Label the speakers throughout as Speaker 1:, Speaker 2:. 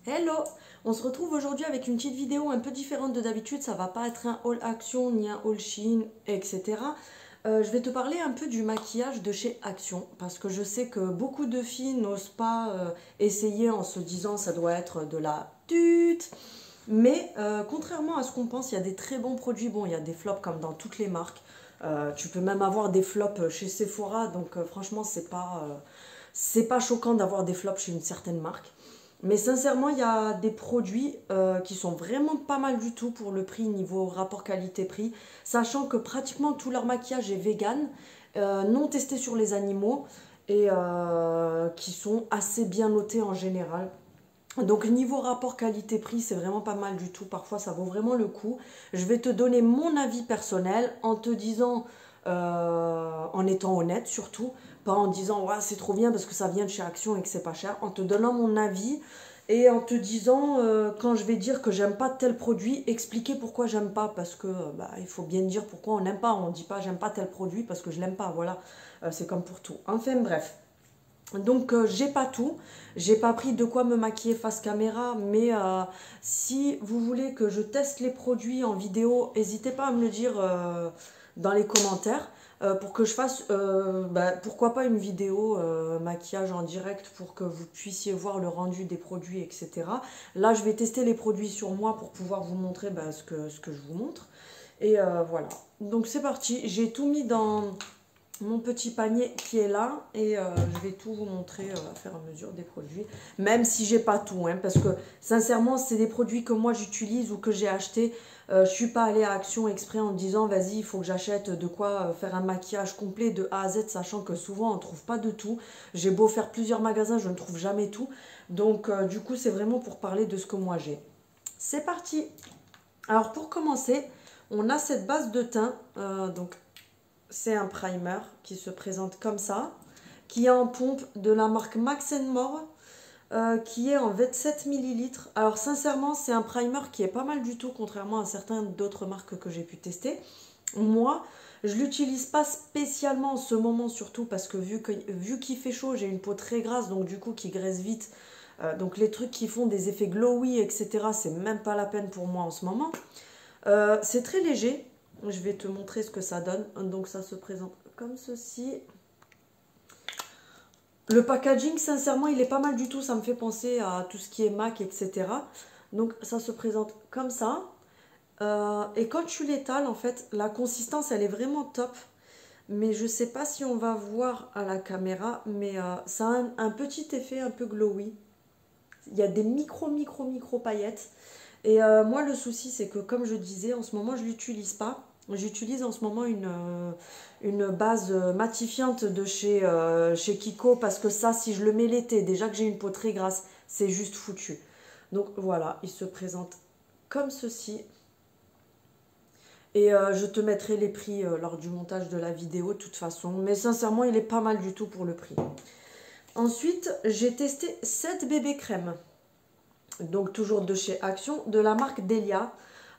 Speaker 1: Hello! On se retrouve aujourd'hui avec une petite vidéo un peu différente de d'habitude. Ça va pas être un haul Action ni un haul Shein, etc. Je vais te parler un peu du maquillage de chez Action parce que je sais que beaucoup de filles n'osent pas essayer en se disant ça doit être de la tute. Mais contrairement à ce qu'on pense, il y a des très bons produits. Bon, il y a des flops comme dans toutes les marques. Tu peux même avoir des flops chez Sephora. Donc franchement, c'est pas choquant d'avoir des flops chez une certaine marque. Mais sincèrement, il y a des produits qui sont vraiment pas mal du tout pour le prix, niveau rapport qualité-prix, sachant que pratiquement tout leur maquillage est vegan, non testé sur les animaux et qui sont assez bien notés en général. Donc niveau rapport qualité-prix, c'est vraiment pas mal du tout. Parfois, ça vaut vraiment le coup. Je vais te donner mon avis personnel en te disant, en étant honnête surtout, pas en disant ouais, c'est trop bien parce que ça vient de chez Action et que c'est pas cher. En te donnant mon avis et en te disant quand je vais dire que j'aime pas tel produit, expliquer pourquoi j'aime pas parce que bah, il faut bien dire pourquoi on n'aime pas. On dit pas j'aime pas tel produit parce que je l'aime pas. Voilà. C'est comme pour tout. Enfin bref. Donc j'ai pas tout, j'ai pas pris de quoi me maquiller face caméra, mais si vous voulez que je teste les produits en vidéo, n'hésitez pas à me le dire dans les commentaires pour que je fasse, pourquoi pas une vidéo maquillage en direct pour que vous puissiez voir le rendu des produits, etc. Là je vais tester les produits sur moi pour pouvoir vous montrer ce que je vous montre. Et voilà, donc c'est parti, j'ai tout mis dans mon petit panier qui est là et je vais tout vous montrer à faire à mesure des produits, même si j'ai pas tout, hein, parce que sincèrement c'est des produits que moi j'utilise ou que j'ai acheté. Je suis pas allée à Action exprès en me disant vas-y il faut que j'achète de quoi faire un maquillage complet de A à Z, sachant que souvent on trouve pas de tout. J'ai beau faire plusieurs magasins, je ne trouve jamais tout, donc du coup c'est vraiment pour parler de ce que moi j'ai. C'est parti. Alors pour commencer, on a cette base de teint, donc c'est un primer qui se présente comme ça, qui est en pompe de la marque Max More, qui est en 27 millilitres. Alors sincèrement, c'est un primer qui est pas mal du tout, contrairement à certaines d'autres marques que j'ai pu tester. Moi, je l'utilise pas spécialement en ce moment, surtout parce que vu qu'il fait chaud, j'ai une peau très grasse, donc du coup qui graisse vite. Donc les trucs qui font des effets glowy, etc., c'est même pas la peine pour moi en ce moment. C'est très léger. Je vais te montrer ce que ça donne. Donc ça se présente comme ceci. Le packaging, sincèrement, il est pas mal du tout. Ça me fait penser à tout ce qui est MAC, etc. Donc ça se présente comme ça. Et quand tu l'étales, en fait, la consistance, elle est vraiment top. Mais je sais pas si on va voir à la caméra, mais ça a un petit effet un peu glowy. Il y a des micro paillettes. Et moi, le souci, c'est que, comme je disais, en ce moment, je l'utilise pas. J'utilise en ce moment une base matifiante de chez Kiko parce que ça, si je le mets l'été, déjà que j'ai une peau très grasse, c'est juste foutu. Donc voilà, il se présente comme ceci. Et je te mettrai les prix lors du montage de la vidéo de toute façon. Mais sincèrement, il est pas mal du tout pour le prix. Ensuite, j'ai testé cette bébé crème. Donc toujours de chez Action, de la marque Delia.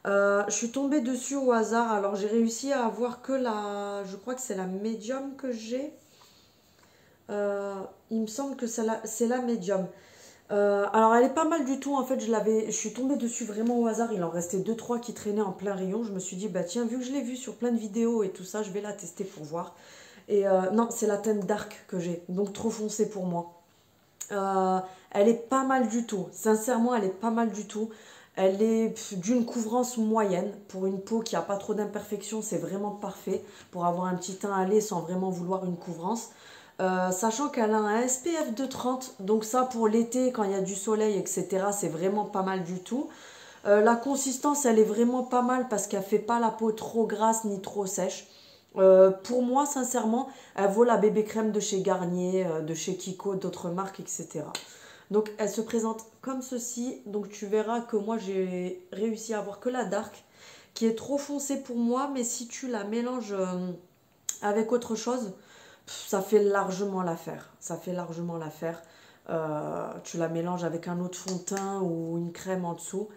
Speaker 1: Je suis tombée dessus au hasard, alors j'ai réussi à avoir que je crois que c'est la médium que j'ai. Il me semble que c'est la médium. Alors elle est pas mal du tout, en fait je suis tombée dessus vraiment au hasard, il en restait deux trois qui traînaient en plein rayon. Je me suis dit bah tiens, vu que je l'ai vue sur plein de vidéos et tout ça, je vais la tester pour voir. Et non, c'est la teinte dark que j'ai, donc trop foncé pour moi. Euh, Elle est pas mal du tout. Sincèrement, elle est pas mal du tout. Elle est d'une couvrance moyenne. Pour une peau qui n'a pas trop d'imperfections, c'est vraiment parfait. Pour avoir un petit teint allé sans vraiment vouloir une couvrance. Sachant qu'elle a un SPF de 30. Donc ça, pour l'été, quand il y a du soleil, etc., c'est vraiment pas mal du tout. La consistance, elle est vraiment pas mal parce qu'elle fait pas la peau trop grasse ni trop sèche. Pour moi, sincèrement, elle vaut la bébé crème de chez Garnier, de chez Kiko, d'autres marques, etc. Donc, elle se présente comme ceci. Donc, tu verras que moi, j'ai réussi à avoir que la dark, qui est trop foncée pour moi. Mais si tu la mélanges avec autre chose, ça fait largement l'affaire. Ça fait largement l'affaire. Tu la mélanges avec un autre fond de teint ou une crème en dessous.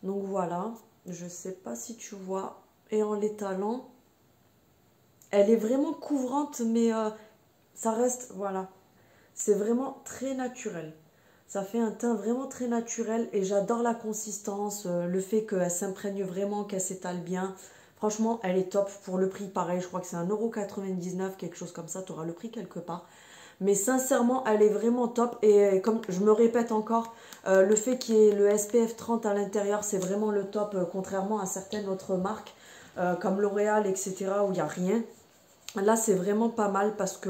Speaker 1: Donc, voilà. Je sais pas si tu vois. Et en l'étalant, elle est vraiment couvrante, mais ça reste, voilà, c'est vraiment très naturel. Ça fait un teint vraiment très naturel et j'adore la consistance, le fait qu'elle s'imprègne vraiment, qu'elle s'étale bien. Franchement, elle est top pour le prix. Pareil, je crois que c'est 1,99 €, quelque chose comme ça. Tu auras le prix quelque part. Mais sincèrement, elle est vraiment top. Et comme je me répète encore, le fait qu'il y ait le SPF 30 à l'intérieur, c'est vraiment le top, contrairement à certaines autres marques, comme L'Oréal, etc., où il n'y a rien. Là, c'est vraiment pas mal parce que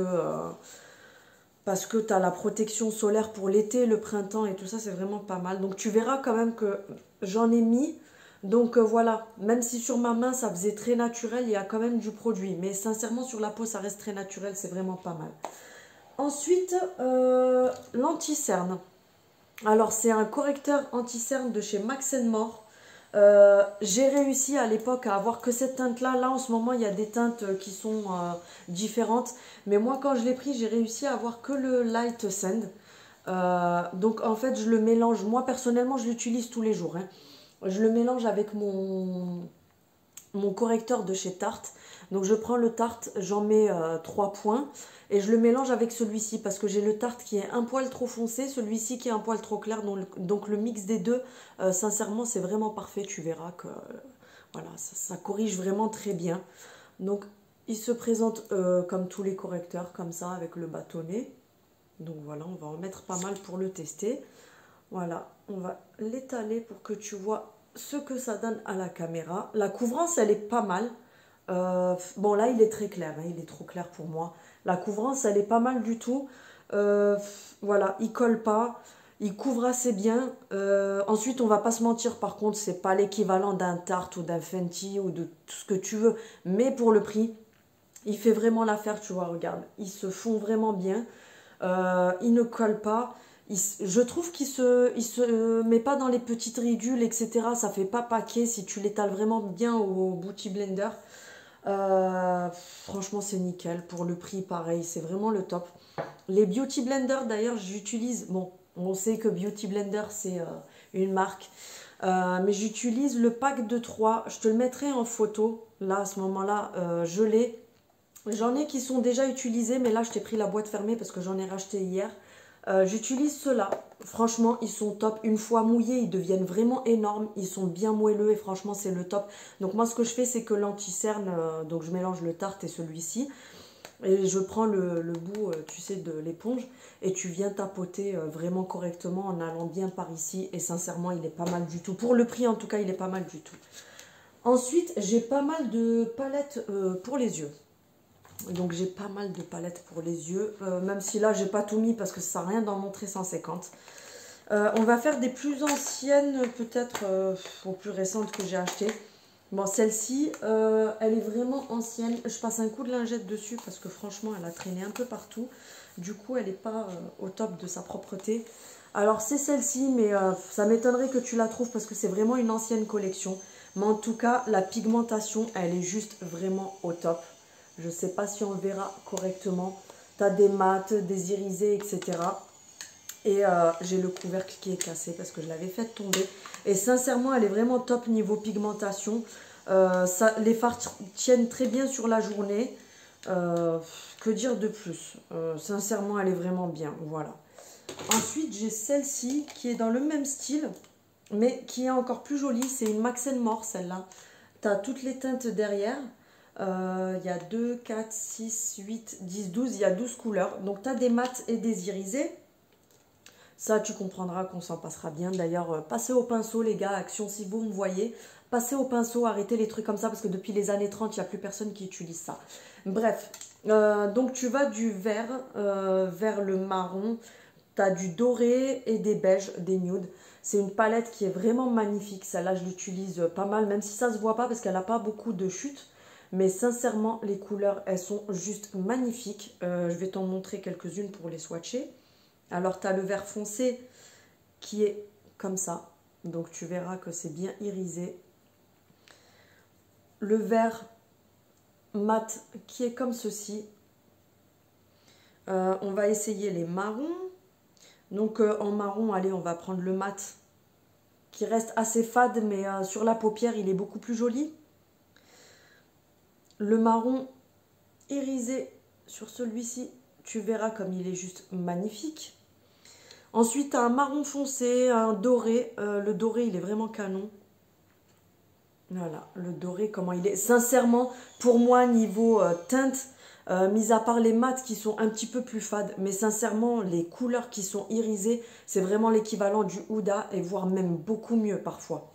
Speaker 1: tu as la protection solaire pour l'été, le printemps et tout ça, c'est vraiment pas mal. Donc tu verras quand même que j'en ai mis. Donc voilà, même si sur ma main ça faisait très naturel, il y a quand même du produit. Mais sincèrement sur la peau ça reste très naturel, c'est vraiment pas mal. Ensuite, l'anti-cerne. Alors c'est un correcteur anti-cerne de chez Max More. J'ai réussi à l'époque à avoir que cette teinte-là. Là, en ce moment, il y a des teintes qui sont différentes. Mais moi, quand je l'ai pris, j'ai réussi à avoir que le Light Sand. Donc, en fait, je le mélange. Moi, personnellement, je l'utilise tous les jours, hein. Je le mélange avec mon correcteur de chez Tarte. Donc je prends le Tarte, j'en mets 3 points et je le mélange avec celui-ci parce que j'ai le Tarte qui est un poil trop foncé, celui-ci qui est un poil trop clair. Donc le mix des deux, sincèrement, c'est vraiment parfait. Tu verras que voilà, ça corrige vraiment très bien. Donc il se présente comme tous les correcteurs, comme ça, avec le bâtonnet. Donc voilà, on va en mettre pas mal pour le tester. Voilà, on va l'étaler pour que tu vois ce que ça donne à la caméra. La couvrance, elle est pas mal. Bon, là, il est très clair, hein, il est trop clair pour moi. La couvrance, elle est pas mal du tout. Voilà, il colle pas, il couvre assez bien. Ensuite, on va pas se mentir, par contre, c'est pas l'équivalent d'un Tarte ou d'un Fenty ou de tout ce que tu veux. Mais pour le prix, il fait vraiment l'affaire, tu vois, regarde. Ils se font vraiment bien. Il ne colle pas. Je trouve il se met pas dans les petites ridules, etc. Ça fait pas paquet si tu l'étales vraiment bien au Beauty Blender. Euh, Franchement, c'est nickel. Pour le prix, pareil, c'est vraiment le top. Les Beauty Blender, d'ailleurs, j'utilise. Bon, on sait que Beauty Blender, c'est une marque. Mais j'utilise le pack de 3. Je te le mettrai en photo. Là, à ce moment-là, je l'ai. J'en ai qui sont déjà utilisés, mais là, je t'ai pris la boîte fermée parce que j'en ai racheté hier. J'utilise ceux-là. Franchement, ils sont top. Une fois mouillés, ils deviennent vraiment énormes. Ils sont bien moelleux et franchement, c'est le top. Donc moi, ce que je fais, c'est que l'anti-cerne, donc je mélange le Tarte et celui-ci. Et je prends le bout, tu sais, de l'éponge. Et tu viens tapoter vraiment correctement en allant bien par ici. Et sincèrement, il est pas mal du tout. Pour le prix, en tout cas, il est pas mal du tout. Ensuite, j'ai pas mal de palettes pour les yeux. Donc j'ai pas mal de palettes pour les yeux, même si là j'ai pas tout mis parce que ça sert à rien d'en montrer 150. On va faire des plus anciennes peut-être aux plus récentes que j'ai achetées. Bon, celle-ci, elle est vraiment ancienne. Je passe un coup de lingette dessus parce que franchement elle a traîné un peu partout. Du coup elle n'est pas au top de sa propreté. Alors c'est celle-ci, mais ça m'étonnerait que tu la trouves parce que c'est vraiment une ancienne collection. Mais en tout cas la pigmentation elle est juste vraiment au top. Je ne sais pas si on le verra correctement. Tu as des mats, des irisés, etc. Et j'ai le couvercle qui est cassé parce que je l'avais fait tomber. Et sincèrement, elle est vraiment top niveau pigmentation. Les fards tiennent très bien sur la journée. Que dire de plus? Sincèrement, elle est vraiment bien. Voilà. Ensuite, j'ai celle-ci qui est dans le même style, mais qui est encore plus jolie. C'est une Max More, celle-là. Tu as toutes les teintes derrière. Il y a 2, 4, 6, 8, 10, 12. Il y a 12 couleurs. Donc, tu as des mats et des irisés. Ça, tu comprendras qu'on s'en passera bien. D'ailleurs, passez au pinceau, les gars. Action, si vous me voyez. Passez au pinceau, arrêtez les trucs comme ça. Parce que depuis les années 30, il n'y a plus personne qui utilise ça. Bref. Donc, tu vas du vert vers le marron. Tu as du doré et des beiges, des nudes. C'est une palette qui est vraiment magnifique. Celle-là, je l'utilise pas mal. Même si ça ne se voit pas parce qu'elle n'a pas beaucoup de chute. Mais sincèrement, les couleurs, elles sont juste magnifiques. Je vais t'en montrer quelques-unes pour les swatcher. Alors, tu as le vert foncé qui est comme ça. Donc, tu verras que c'est bien irisé. Le vert mat qui est comme ceci. On va essayer les marrons. Donc, en marron, allez, on va prendre le mat qui reste assez fade, mais sur la paupière, il est beaucoup plus joli. Le marron irisé sur celui-ci, tu verras comme il est juste magnifique. Ensuite, tu as un marron foncé, un doré. Le doré, il est vraiment canon. Voilà, le doré, comment il est. Sincèrement, pour moi, niveau teinte, mis à part les mats qui sont un petit peu plus fades, mais sincèrement, les couleurs qui sont irisées, c'est vraiment l'équivalent du Huda, et voire même beaucoup mieux parfois.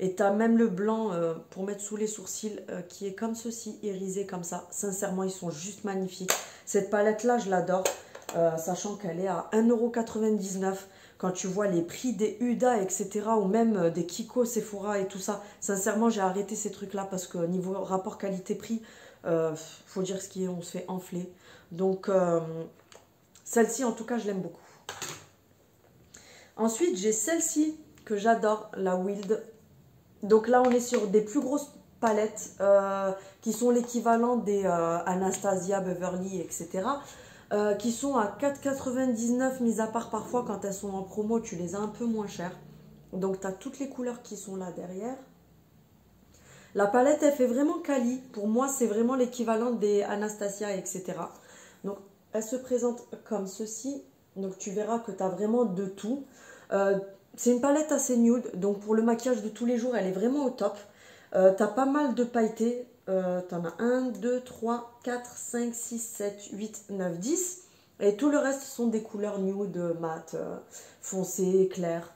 Speaker 1: Et tu as même le blanc pour mettre sous les sourcils qui est comme ceci, irisé comme ça. Sincèrement, ils sont juste magnifiques. Cette palette-là, je l'adore, sachant qu'elle est à 1,99 €. Quand tu vois les prix des Huda, etc., ou même des Kiko, Sephora et tout ça, sincèrement, j'ai arrêté ces trucs-là parce que niveau rapport qualité-prix, faut dire ce qui est, on se fait enfler. Donc, celle-ci, en tout cas, je l'aime beaucoup. Ensuite, j'ai celle-ci que j'adore, la Wild. Donc là, on est sur des plus grosses palettes qui sont l'équivalent des Anastasia, Beverly, etc. Qui sont à 4,99 €, mis à part parfois quand elles sont en promo, tu les as un peu moins chères. Donc tu as toutes les couleurs qui sont là derrière. La palette, elle fait vraiment quali. Pour moi, c'est vraiment l'équivalent des Anastasia, etc. Donc, elle se présente comme ceci. Donc, tu verras que tu as vraiment de tout. C'est une palette assez nude. Donc, pour le maquillage de tous les jours, elle est vraiment au top. Tu as pas mal de pailletés. Tu en as 1, 2, 3, 4, 5, 6, 7, 8, 9, 10. Et tout le reste sont des couleurs nude, mat, foncées, claires.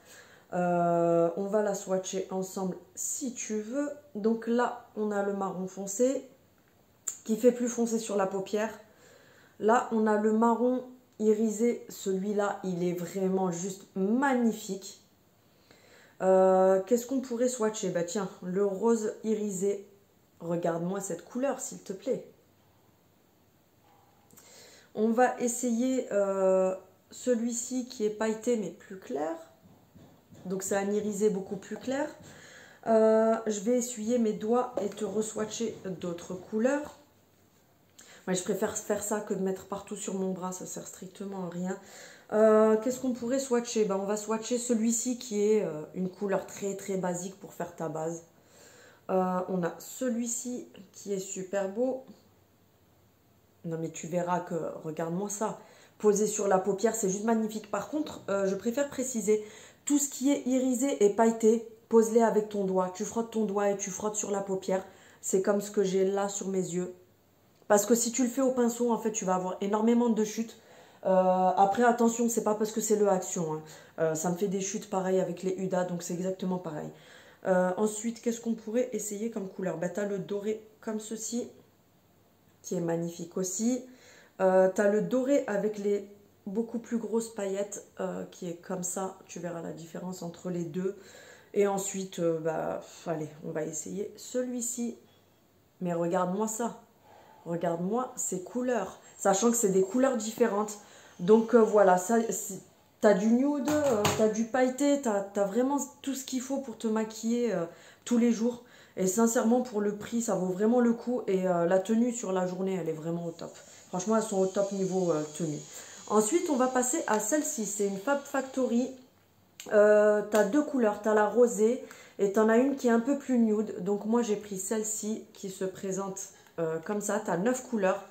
Speaker 1: On va la swatcher ensemble si tu veux. Donc là, on a le marron foncé qui fait plus foncé sur la paupière. Là, on a le marron irisé. Celui-là, il est vraiment juste magnifique. Qu'est-ce qu'on pourrait swatcher? Bah tiens, le rose irisé. Regarde-moi cette couleur, s'il te plaît. On va essayer celui-ci qui est pailleté mais plus clair. Donc c'est un irisé beaucoup plus clair. Je vais essuyer mes doigts et te re-swatcher d'autres couleurs. Moi, je préfère faire ça que de mettre partout sur mon bras, ça sert strictement à rien. Qu'est-ce qu'on pourrait swatcher? Ben, on va swatcher celui-ci qui est une couleur très très basique pour faire ta base. On a celui-ci qui est super beau. Non mais tu verras que, regarde-moi ça. Posé sur la paupière, c'est juste magnifique. Par contre, je préfère préciser, tout ce qui est irisé et pailleté, pose-les avec ton doigt. Tu frottes ton doigt et tu frottes sur la paupière. C'est comme ce que j'ai là sur mes yeux. Parce que si tu le fais au pinceau, en fait, tu vas avoir énormément de chutes. Après, attention, c'est pas parce que c'est le Action. Hein. Ça me fait des chutes pareil avec les Huda, donc c'est exactement pareil. Ensuite, qu'est-ce qu'on pourrait essayer comme couleur? Bah, tu as le doré comme ceci, qui est magnifique aussi. Tu as le doré avec les beaucoup plus grosses paillettes, qui est comme ça. Tu verras la différence entre les deux. Et ensuite, bah, allez, on va essayer celui-ci. Mais regarde-moi ça. Regarde-moi ces couleurs. Sachant que c'est des couleurs différentes. Donc voilà, tu as du nude, tu as du pailleté, tu as vraiment tout ce qu'il faut pour te maquiller tous les jours. Et sincèrement, pour le prix, ça vaut vraiment le coup. Et la tenue sur la journée, elle est vraiment au top. Franchement, elles sont au top niveau tenue. Ensuite, on va passer à celle-ci. C'est une Fab Factory. Tu as deux couleurs. Tu as la rosée et tu en as une qui est un peu plus nude. Donc moi, j'ai pris celle-ci qui se présente comme ça. Tu as 9 couleurs.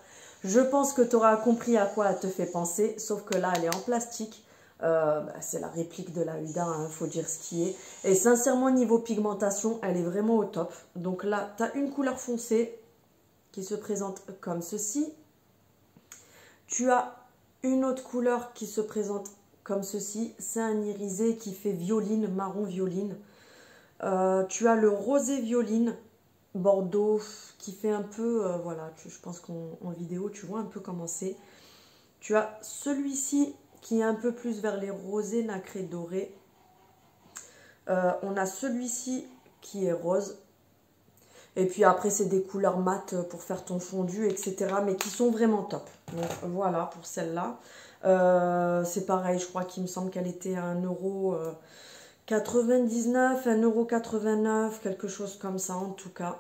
Speaker 1: Je pense que tu auras compris à quoi elle te fait penser. Sauf que là, elle est en plastique. Bah, c'est la réplique de la Huda, hein, faut dire ce qui est. Et sincèrement, niveau pigmentation, elle est vraiment au top. Donc là, tu as une couleur foncée qui se présente comme ceci. Tu as une autre couleur qui se présente comme ceci. C'est un irisé qui fait violine, marron violine. Tu as le rosé violine, bordeaux, qui fait un peu, voilà, je pense qu'en vidéo, tu vois un peu comment c'est. Tu as celui-ci qui est un peu plus vers les rosés nacrés dorés. On a celui-ci qui est rose. Et puis après, c'est des couleurs mates pour faire ton fondu, etc. Mais qui sont vraiment top. Donc voilà pour celle-là. C'est pareil, je crois qu'il me semble qu'elle était à 1,99 €, 1,89 €, quelque chose comme ça en tout cas.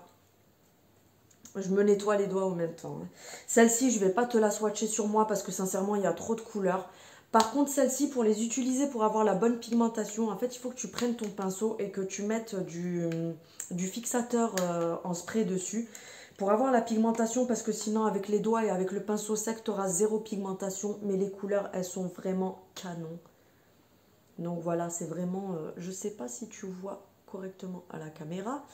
Speaker 1: Je me nettoie les doigts en même temps. Celle-ci, je ne vais pas te la swatcher sur moi parce que sincèrement, il y a trop de couleurs. Par contre, celle-ci, pour les utiliser pour avoir la bonne pigmentation, en fait, il faut que tu prennes ton pinceau et que tu mettes du fixateur en spray dessus pour avoir la pigmentation, parce que sinon, avec les doigts et avec le pinceau sec, tu auras zéro pigmentation. Mais les couleurs, elles sont vraiment canon. Donc voilà, c'est vraiment, je sais pas si tu vois correctement à la caméra.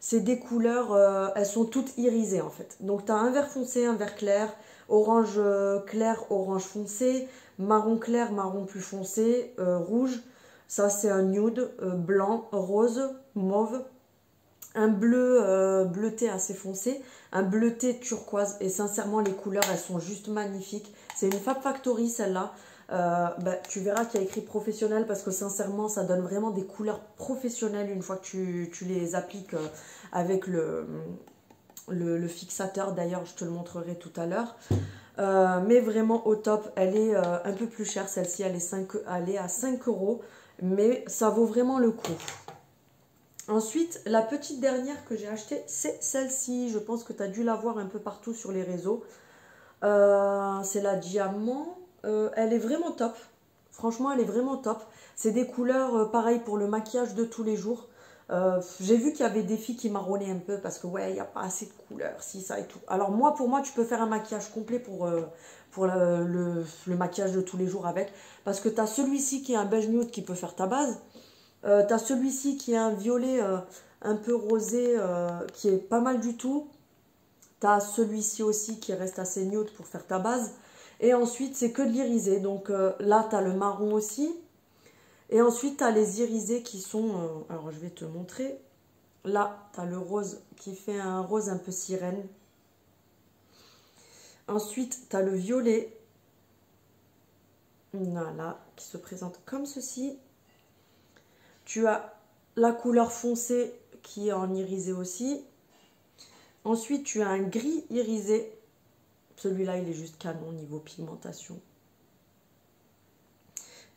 Speaker 1: C'est des couleurs, elles sont toutes irisées en fait. Donc tu as un vert foncé, un vert clair, orange clair, orange foncé, marron clair, marron plus foncé, rouge. Ça c'est un nude, blanc, rose, mauve. Un bleu bleuté assez foncé, un bleuté turquoise. Et sincèrement, les couleurs, elles sont juste magnifiques. C'est une Fab Factory celle-là. Tu verras qu'il y a écrit professionnel parce que sincèrement ça donne vraiment des couleurs professionnelles une fois que tu les appliques avec le fixateur. D'ailleurs je te le montrerai tout à l'heure, mais vraiment au top. Elle est un peu plus chère celle-ci, elle est à 5 €, mais ça vaut vraiment le coup. Ensuite, la petite dernière que j'ai achetée, c'est celle-ci. Je pense que tu as dû la voir un peu partout sur les réseaux. C'est la diamant. Elle est vraiment top. Franchement, elle est vraiment top. C'est des couleurs pareilles pour le maquillage de tous les jours. J'ai vu qu'il y avait des filles qui marronnaient un peu parce que ouais, il n'y a pas assez de couleurs, si, ça et tout. Alors moi, pour moi, tu peux faire un maquillage complet pour le maquillage de tous les jours avec. Parce que tu as celui-ci qui est un beige nude qui peut faire ta base. Tu as celui-ci qui est un violet un peu rosé qui est pas mal du tout. Tu as celui-ci aussi qui reste assez nude pour faire ta base. Et ensuite, c'est que de l'irisé. Donc là, tu as le marron aussi. Et ensuite, tu as les irisés qui sont... alors, je vais te montrer. Là, tu as le rose qui fait un rose un peu sirène. Ensuite, tu as le violet. Voilà, qui se présente comme ceci. Tu as la couleur foncée qui est en irisé aussi. Ensuite, tu as un gris irisé. Celui-là, il est juste canon niveau pigmentation.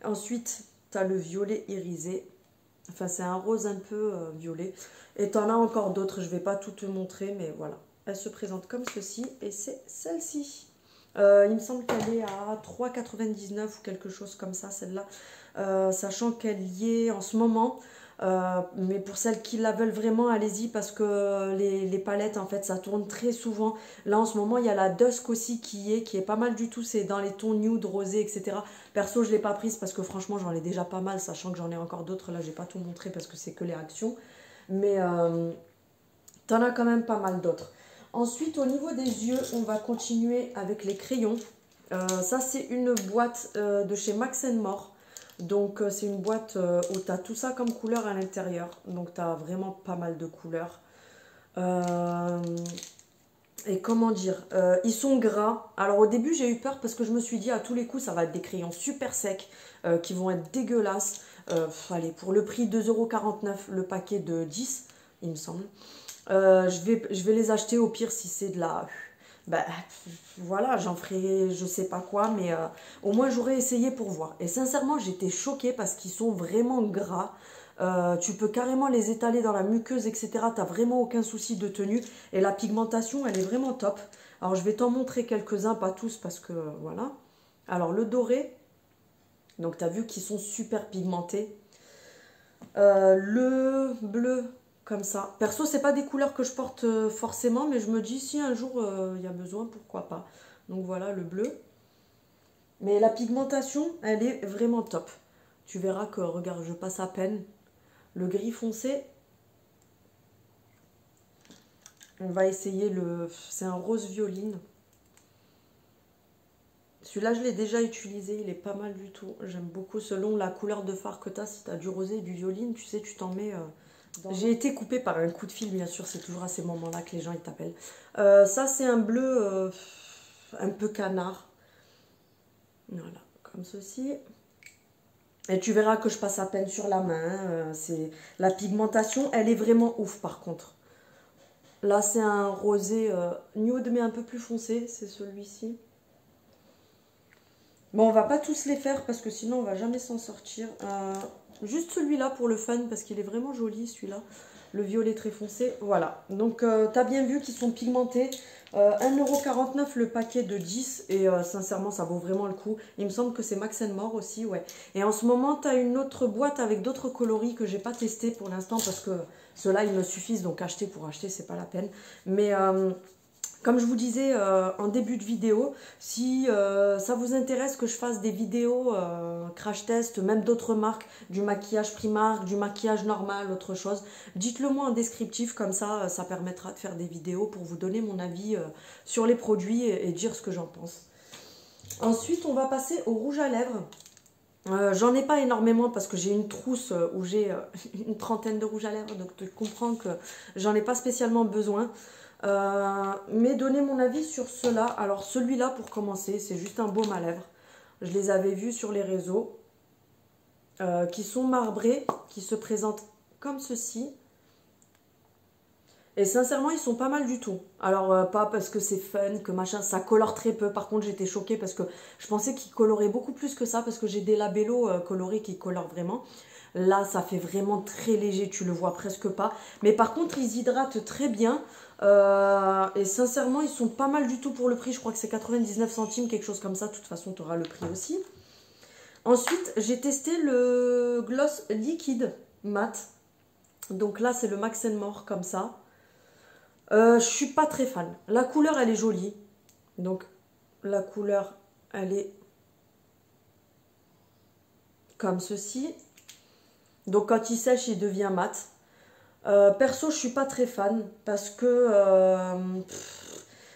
Speaker 1: Ensuite, tu as le violet irisé. Enfin, c'est un rose un peu violet. Et tu en as encore d'autres. Je ne vais pas tout te montrer, mais voilà. Elle se présente comme ceci. Et c'est celle-ci. Il me semble qu'elle est à 3,99 € ou quelque chose comme ça, celle-là. Sachant qu'elle y est en ce moment. Mais pour celles qui la veulent vraiment, allez-y parce que les palettes, en fait, ça tourne très souvent. Là, en ce moment, il y a la Dusk aussi qui est pas mal du tout. C'est dans les tons nude, rosé, etc. Perso, je ne l'ai pas prise parce que franchement, j'en ai déjà pas mal, sachant que j'en ai encore d'autres. Là, je n'ai pas tout montré parce que c'est que les actions. Mais t'en as quand même pas mal d'autres. Ensuite, au niveau des yeux, on va continuer avec les crayons. Ça, c'est une boîte de chez Max More. Donc, c'est une boîte où tu as tout ça comme couleur à l'intérieur. Donc, tu as vraiment pas mal de couleurs. Et comment dire, ils sont gras. Alors, au début, j'ai eu peur parce que je me suis dit, à tous les coups, ça va être des crayons super secs qui vont être dégueulasses. Allez, pour le prix 2,49 € le paquet de 10, il me semble. Je vais les acheter au pire si c'est de la... Ben, voilà, j'en ferai je sais pas quoi, mais au moins j'aurais essayé pour voir. Et sincèrement, j'étais choquée parce qu'ils sont vraiment gras. Tu peux carrément les étaler dans la muqueuse, etc. Tu n'as vraiment aucun souci de tenue. Et la pigmentation, elle est vraiment top. Alors, je vais t'en montrer quelques-uns, pas tous, parce que voilà. Alors, le doré. Donc, tu as vu qu'ils sont super pigmentés. Le bleu... comme ça. Perso, c'est pas des couleurs que je porte forcément, mais je me dis si un jour il y a besoin, pourquoi pas. Donc voilà le bleu. Mais la pigmentation, elle est vraiment top. Tu verras que, regarde, je passe à peine. Le gris foncé. On va essayer le... c'est un rose violine. Celui-là, je l'ai déjà utilisé, il est pas mal du tout. J'aime beaucoup selon la couleur de fard que tu as. Si tu as du rosé et du violine, tu sais, tu t'en mets... J'ai été coupée par un coup de fil, bien sûr, c'est toujours à ces moments-là que les gens ils t'appellent. Ça, c'est un bleu un peu canard. Voilà, comme ceci. Et tu verras que je passe à peine sur la main. La pigmentation, elle est vraiment ouf par contre. Là, c'est un rosé nude, mais un peu plus foncé, c'est celui-ci. Bon, on va pas tous les faire parce que sinon on va jamais s'en sortir. Juste celui-là pour le fun parce qu'il est vraiment joli celui-là. Le violet très foncé. Voilà. Donc tu as bien vu qu'ils sont pigmentés. 1,49 € le paquet de 10. Et sincèrement ça vaut vraiment le coup. Il me semble que c'est Max More aussi. Ouais. Et en ce moment tu as une autre boîte avec d'autres coloris que j'ai pas testé pour l'instant parce que ceux-là ils me suffisent. Donc acheter pour acheter c'est pas la peine. Mais... Comme je vous disais en début de vidéo, si ça vous intéresse que je fasse des vidéos crash test, même d'autres marques, du maquillage Primark, du maquillage normal, autre chose, dites-le moi en descriptif, comme ça, ça permettra de faire des vidéos pour vous donner mon avis sur les produits et dire ce que j'en pense. Ensuite, on va passer au rouge à lèvres. J'en ai pas énormément parce que j'ai une trousse où j'ai une trentaine de rouges à lèvres, donc tu comprends que j'en ai pas spécialement besoin. Mais donnez mon avis sur ceux-là. Alors celui-là pour commencer, c'est juste un baume à lèvres. Je les avais vus sur les réseaux qui sont marbrés, qui se présentent comme ceci. Et sincèrement, ils sont pas mal du tout. Alors, pas parce que c'est fun, que machin, ça colore très peu. Par contre, j'étais choquée parce que je pensais qu'ils coloraient beaucoup plus que ça, parce que j'ai des labellos colorés qui colorent vraiment. Là, ça fait vraiment très léger, tu le vois presque pas. Mais par contre, ils hydratent très bien. Et sincèrement, ils sont pas mal du tout pour le prix. Je crois que c'est 99 centimes, quelque chose comme ça. De toute façon, tu auras le prix aussi. Ensuite, j'ai testé le gloss liquide mat. Donc là, c'est le Max More comme ça. Je suis pas très fan. La couleur, elle est jolie. Donc, la couleur, elle est comme ceci. Donc, quand il sèche, il devient mat. Perso, je suis pas très fan parce que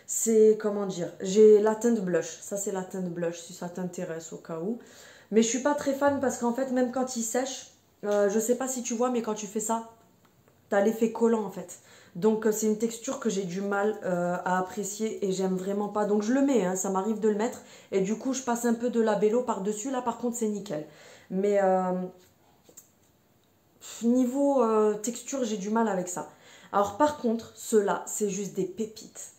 Speaker 1: c'est, comment dire, j'ai la teinte blush. Ça, c'est la teinte blush si ça t'intéresse au cas où. Mais je suis pas très fan parce qu'en fait, même quand il sèche, je sais pas si tu vois, mais quand tu fais ça, tu as l'effet collant en fait. Donc c'est une texture que j'ai du mal à apprécier et j'aime vraiment pas. Donc je le mets, hein, ça m'arrive de le mettre. Et du coup je passe un peu de labello par-dessus. Là par contre c'est nickel. Mais niveau texture j'ai du mal avec ça. Alors par contre ceux-là c'est juste des pépites.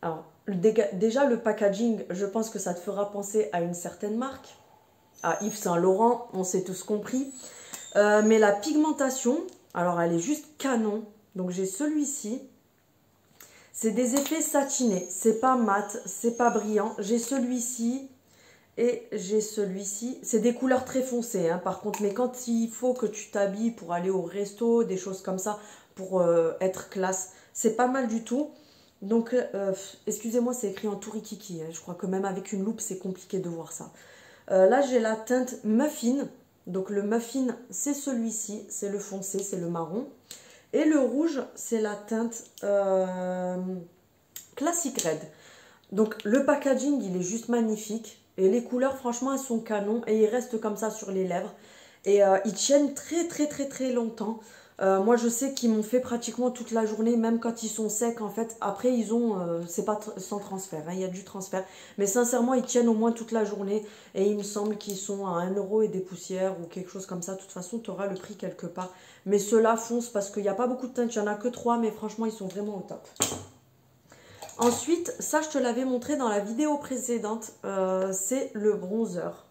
Speaker 1: Alors déjà le packaging, je pense que ça te fera penser à une certaine marque. À Yves Saint Laurent, on s'est tous compris. Mais la pigmentation, alors elle est juste canon. Donc j'ai celui-ci. C'est des effets satinés. C'est pas mat, c'est pas brillant. J'ai celui-ci et j'ai celui-ci. C'est des couleurs très foncées hein, par contre. Mais quand il faut que tu t'habilles pour aller au resto, des choses comme ça, pour être classe, c'est pas mal du tout. Donc excusez-moi, c'est écrit en tourikiki. Hein. Je crois que même avec une loupe, c'est compliqué de voir ça. Là j'ai la teinte muffin. Donc le muffin, c'est celui-ci. C'est le foncé, c'est le marron. Et le rouge, c'est la teinte Classic Red. Donc le packaging, il est juste magnifique. Et les couleurs, franchement, elles sont canon. Et ils restent comme ça sur les lèvres. Et ils tiennent très longtemps. Moi, je sais qu'ils m'ont fait pratiquement toute la journée, même quand ils sont secs, en fait. Après, ils ont, c'est pas sans transfert, hein, il y a du transfert. Mais sincèrement, ils tiennent au moins toute la journée. Et il me semble qu'ils sont à 1 € et des poussières ou quelque chose comme ça. De toute façon, tu auras le prix quelque part. Mais ceux-là foncent parce qu'il n'y a pas beaucoup de teintes. Il n'y en a que 3, mais franchement, ils sont vraiment au top. Ensuite, ça, je te l'avais montré dans la vidéo précédente. C'est le bronzer.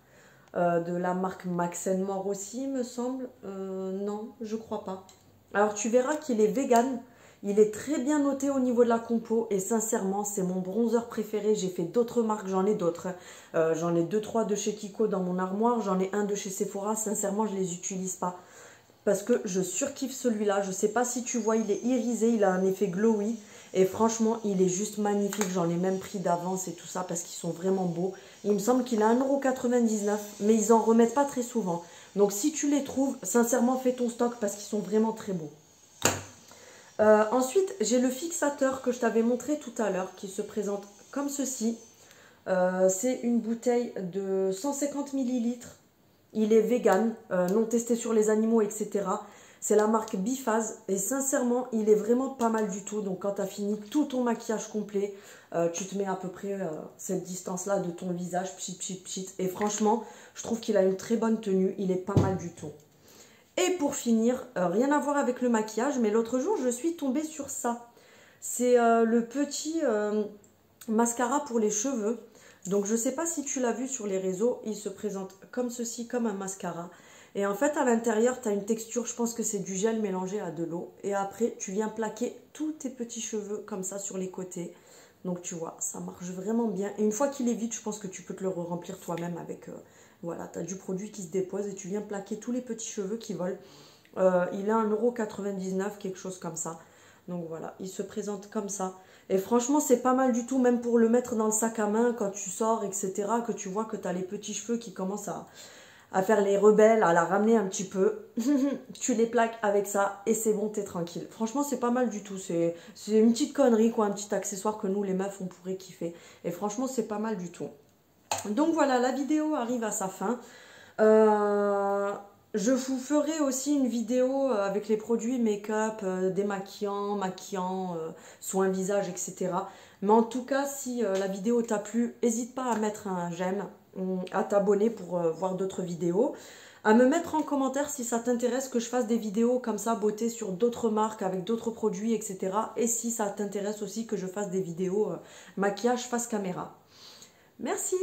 Speaker 1: De la marque Max More aussi, il me semble. Non, je crois pas. Alors, tu verras qu'il est vegan. Il est très bien noté au niveau de la compo. Et sincèrement, c'est mon bronzer préféré. J'ai fait d'autres marques, j'en ai d'autres. J'en ai 2-3 de chez Kiko dans mon armoire. J'en ai un de chez Sephora. Sincèrement, je ne les utilise pas. Parce que je surkiffe celui-là. Je ne sais pas si tu vois, il est irisé. Il a un effet glowy. Et franchement, il est juste magnifique. J'en ai même pris d'avance et tout ça parce qu'ils sont vraiment beaux. Il me semble qu'il a 1,99 €, mais ils en remettent pas très souvent. Donc si tu les trouves, sincèrement, fais ton stock parce qu'ils sont vraiment très beaux. Ensuite, j'ai le fixateur que je t'avais montré tout à l'heure qui se présente comme ceci. C'est une bouteille de 150 ml. Il est vegan, non testé sur les animaux, etc. C'est la marque Biphase et sincèrement, il est vraiment pas mal du tout. Donc quand tu as fini tout ton maquillage complet, tu te mets à peu près cette distance-là de ton visage, pchit. Et franchement, je trouve qu'il a une très bonne tenue, il est pas mal du tout. Et pour finir, rien à voir avec le maquillage, mais l'autre jour, je suis tombée sur ça. C'est le petit mascara pour les cheveux. Donc je ne sais pas si tu l'as vu sur les réseaux, il se présente comme ceci, comme un mascara. Et en fait, à l'intérieur, tu as une texture, je pense que c'est du gel mélangé à de l'eau. Et après, tu viens plaquer tous tes petits cheveux comme ça sur les côtés. Donc, tu vois, ça marche vraiment bien. Et une fois qu'il est vide, je pense que tu peux te le remplir toi-même avec... voilà, tu as du produit qui se dépose et tu viens plaquer tous les petits cheveux qui volent. Il est à 1,99 €, quelque chose comme ça. Donc voilà, il se présente comme ça. Et franchement, c'est pas mal du tout, même pour le mettre dans le sac à main quand tu sors, etc. Que tu vois que tu as les petits cheveux qui commencent à faire les rebelles, à la ramener un petit peu. Tu les plaques avec ça et c'est bon, t'es tranquille. Franchement, c'est pas mal du tout. C'est une petite connerie, quoi, un petit accessoire que nous, les meufs, on pourrait kiffer. Et franchement, c'est pas mal du tout. Donc voilà, la vidéo arrive à sa fin. Je vous ferai aussi une vidéo avec les produits make-up, démaquillants, maquillants, soins visage, etc. Mais en tout cas, si la vidéo t'a plu, n'hésite pas à mettre un j'aime, à t'abonner pour voir d'autres vidéos, à me mettre en commentaire si ça t'intéresse que je fasse des vidéos comme ça, beauté sur d'autres marques, avec d'autres produits, etc. Et si ça t'intéresse aussi que je fasse des vidéos maquillage face caméra. Merci!